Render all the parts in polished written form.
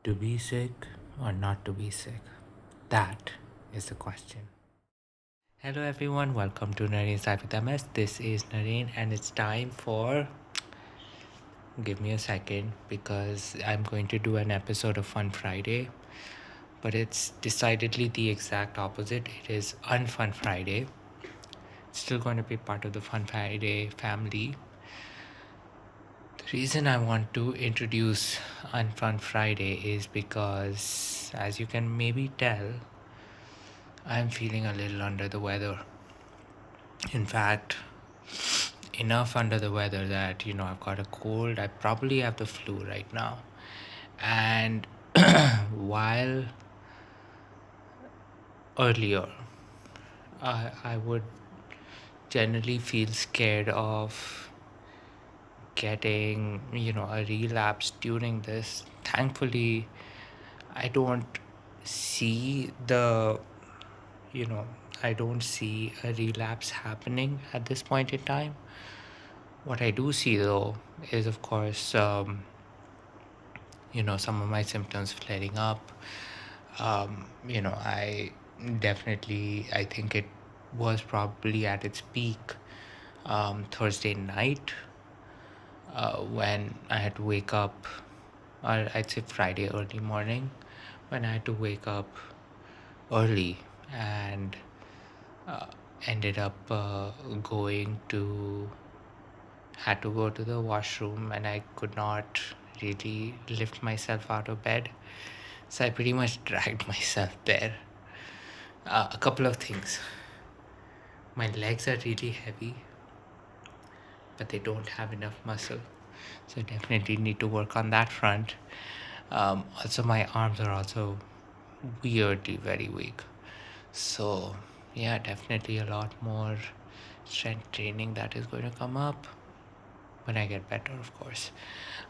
To be sick or not to be sick? That is the question. Hello, everyone. Welcome to Nareen's Life with MS. This is Nareen, and it's time for. Give me a second because I'm going to do an episode of Fun Friday, but it's decidedly the exact opposite. It is UnFun Friday. It's still going to be part of the Fun Friday family. The reason I want to introduce UnFun Friday is because, as you can maybe tell, I'm feeling a little under the weather. In fact, enough under the weather that, I've got a cold. I probably have the flu right now. And while earlier, I would generally feel scared of getting, a relapse during this. Thankfully, I don't see the, you know, I don't see a relapse happening at this point in time. What I do see though is, of course, some of my symptoms flaring up. I think it was probably at its peak Thursday night when I had to wake up, or I'd say Friday early morning, when I had to wake up early and uh, ended up had to go to the washroom, and I could not really lift myself out of bed. So I pretty much dragged myself there. A couple of things. My legs are really heavy, but they don't have enough muscle. So I definitely need to work on that front. Also, my arms are also weirdly very weak. So, yeah, definitely a lot more strength training that is going to come up when I get better, of course.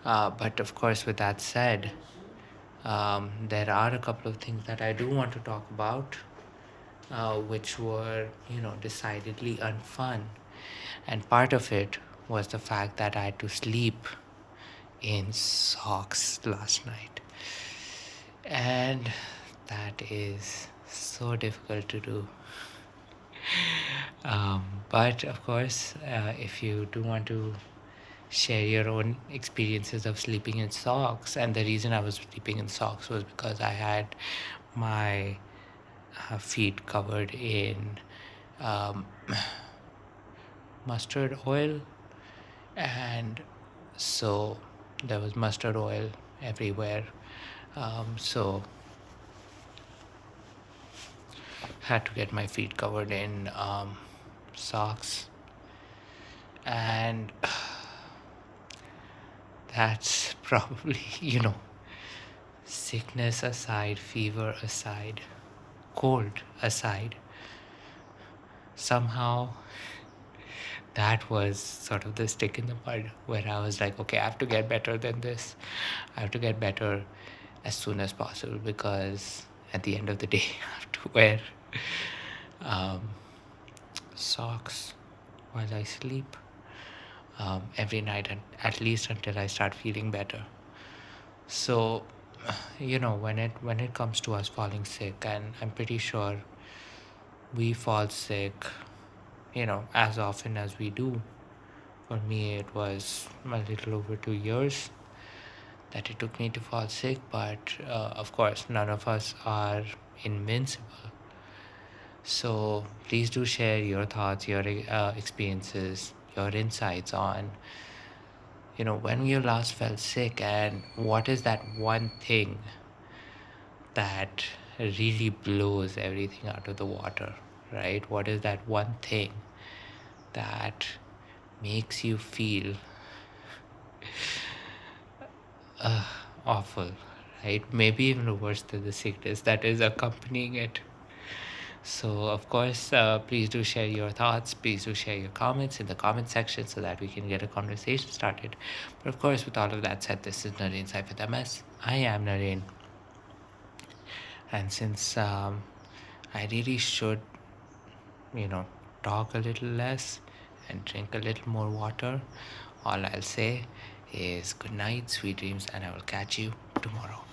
But of course, with that said, there are a couple of things that I do want to talk about, which were, decidedly unfun. And part of it was the fact that I had to sleep in socks last night. And that is so difficult to do. But of course, if you do want to share your own experiences of sleeping in socks, and the reason I was sleeping in socks was because I had my feet covered in um, mustard oil, and so there was mustard oil everywhere. So had to get my feet covered in socks, and that's probably, sickness aside, fever aside, cold aside, somehow that was sort of the stick in the mud where I was like, okay, I have to get better than this. I have to get better as soon as possible, because at the end of the day, I have to wear um, socks while I sleep every night, and at least until I start feeling better. So, when it comes to us falling sick, and I'm pretty sure we fall sick, as often as we do. For me, it was a little over 2 years that it took me to fall sick, but of course, none of us are invincible. So please do share your thoughts, your experiences, your insights on, when you last felt sick, and what is that one thing that really blows everything out of the water, right? What is that one thing that makes you feel awful, right? Maybe even worse than the sickness that is accompanying it. So, of course, please do share your thoughts. Please do share your comments in the comment section so that we can get a conversation started. But, of course, with all of that said, this is Nareen's Life with MS. I am Nareen. And since I really should, you know, talk a little less and drink a little more water, all I'll say is good night, sweet dreams, and I will catch you tomorrow.